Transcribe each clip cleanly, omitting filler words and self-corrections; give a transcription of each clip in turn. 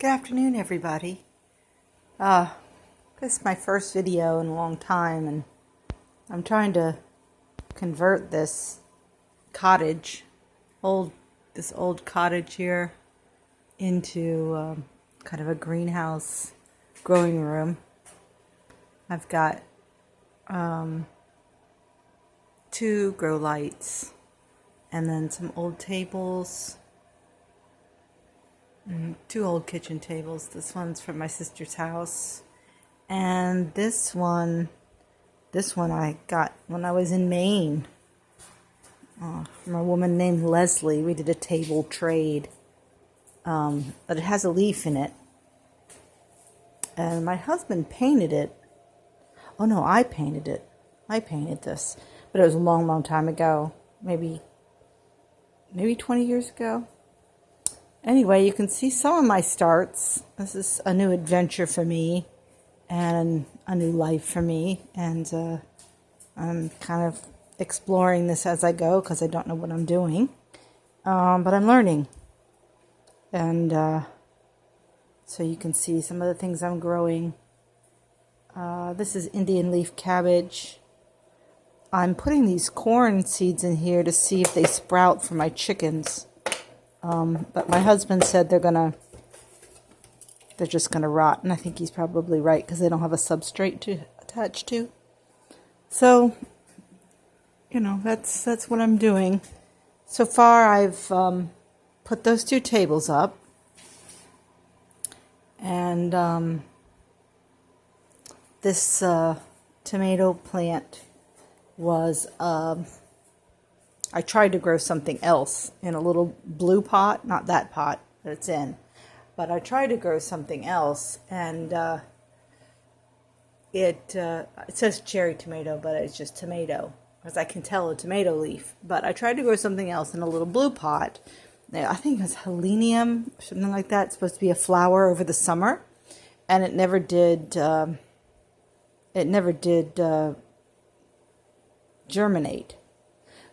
Good afternoon, everybody. This is my first video in a long time, and I'm trying to convert this cottage, this old cottage here, into kind of a greenhouse growing room. I've got 2 grow lights, and then some old tables. 2 old kitchen tables. This one's from my sister's house, and this one I got when I was in Maine from a woman named Leslie. We did a table trade, but it has a leaf in it, and my husband painted it. Oh no, I painted it. I painted this, but it was a long time ago, maybe 20 years ago. Anyway, you can see some of my starts. This is a new adventure for me and a new life for me. And I'm kind of exploring this as I go because I don't know what I'm doing. But I'm learning. And so you can see some of the things I'm growing. This is Indian leaf cabbage. I'm putting these corn seeds in here to see if they sprout for my chickens. But my husband said they're just gonna rot, and I think he's probably right because they don't have a substrate to attach to. So, that's what I'm doing. So far, I've put those 2 tables up, and this tomato plant was. I tried to grow something else in a little blue pot, not that pot that it's in, but I tried to grow something else, and it says cherry tomato, but it's just tomato, because I can tell a tomato leaf. But I tried to grow something else in a little blue pot. I think it was helenium, something like that. It's supposed to be a flower over the summer, and it never did. Germinate.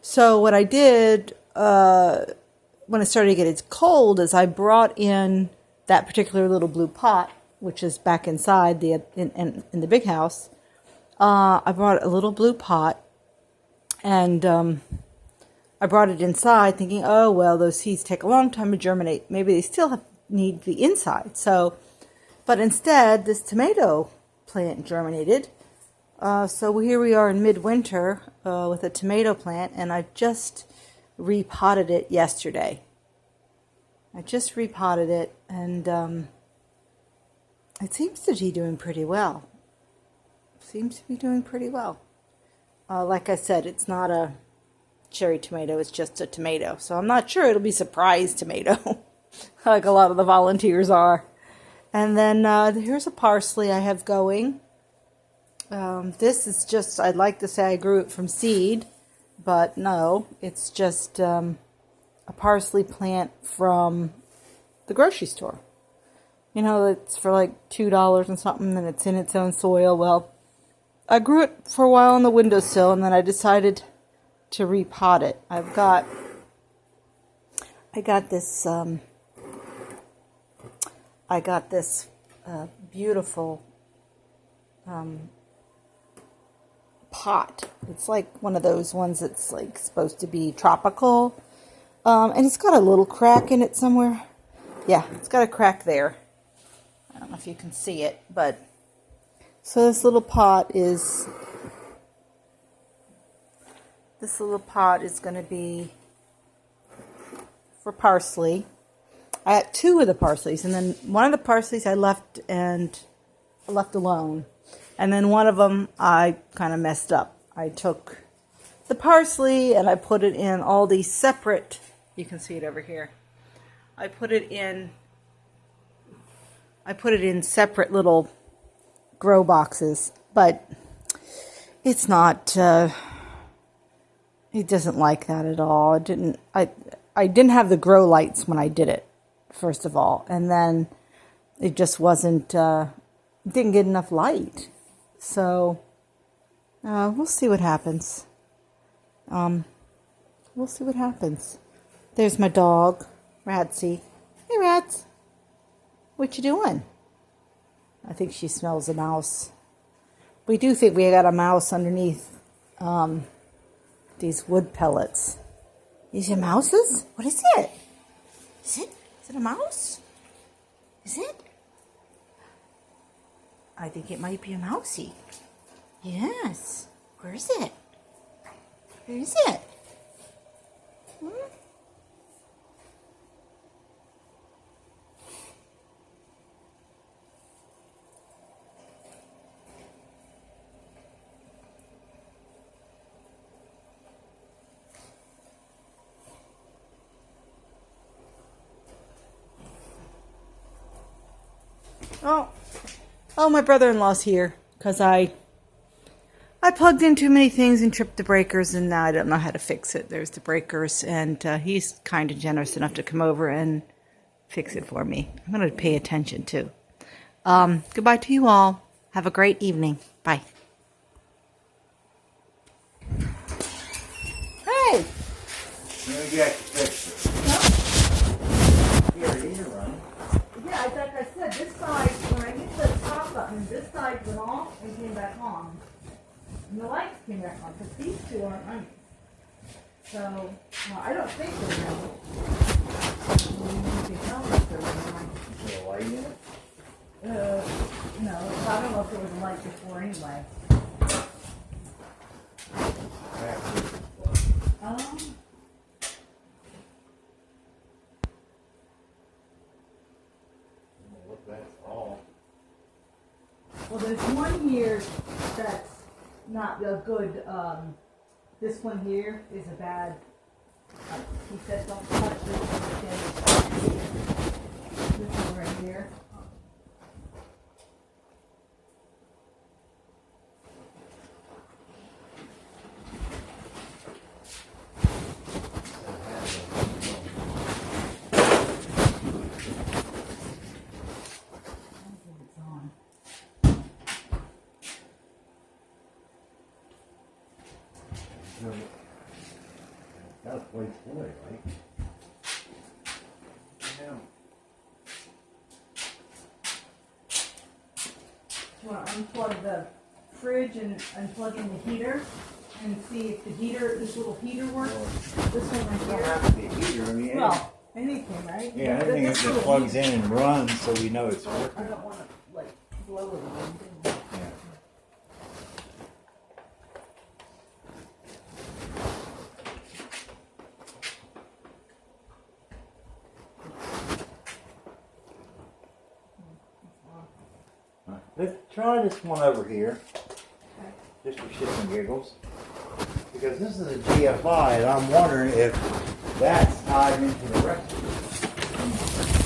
So what I did when it started to get cold is I brought in that particular little blue pot, which is back inside in the big house. I brought a little blue pot, and I brought it inside thinking, oh, well, those seeds take a long time to germinate. Maybe they still need the inside. But instead, this tomato plant germinated. So here we are in midwinter with a tomato plant, and I just repotted it yesterday. I just repotted it, and it seems to be doing pretty well. Like I said, it's not a cherry tomato, it's just a tomato. So I'm not sure it'll be surprise tomato, like a lot of the volunteers are. And then here's a parsley I have going. This is just, I'd like to say I grew it from seed, but no, it's just a parsley plant from the grocery store. It's for like $2 and something, and it's in its own soil. Well, I grew it for a while on the windowsill, and then I decided to repot it. I got this beautiful pot. It's like one of those ones that's like supposed to be tropical, and it's got a little crack in it somewhere. Yeah, it's got a crack there. I don't know if you can see it, but so this little pot is going to be for parsley. I had 2 of the parsleys, and then one of the parsleys I left alone. And then one of them I kind of messed up. I took the parsley and I put it in all these separate, you can see it over here. I put it in separate little grow boxes, but it's not, it doesn't like that at all. I didn't have the grow lights when I did it, first of all. And then it just didn't get enough light. So, we'll see what happens. There's my dog, Ratsy. Hey, Rats. What you doing? I think she smells a mouse. We do think we got a mouse underneath these wood pellets. These are mouses? What is it? Is it a mouse? Is it? I think it might be a mousey. Yes. Where is it? Where is it? Hmm? Oh, my brother-in-law's here because I plugged in too many things and tripped the breakers, and now I don't know how to fix it. There's the breakers, and he's kind of generous enough to come over and fix it for me. I'm going to pay attention too. Goodbye to you all. Have a great evening. Bye. Hey! Let me get fixed. Here, these are running. Yeah, like I said, this side, when I hit the top button, this side went off and came back on. And the lights came back on, because these two aren't running. So, I don't think they're running. You can tell me if they're running. Is there a light in it? No, I don't know if there was a light before anyway. Look, that's all. Well, there's one here that's not a good, this one here is a bad, he said don't touch this one. This one right here. That was place boy, right? Yeah. You want to unplug the fridge and unplug in the heater and see if the heater, this little heater works. This one right It don't here. have to be a heater, I mean. Well, anything, right? Yeah, anything that just plugs in and runs so we know it's working. I don't want to like blow it or anything. Yeah. Let's try this one over here, just for shits and giggles, because this is a GFI, and I'm wondering if that's tied into the rest of it.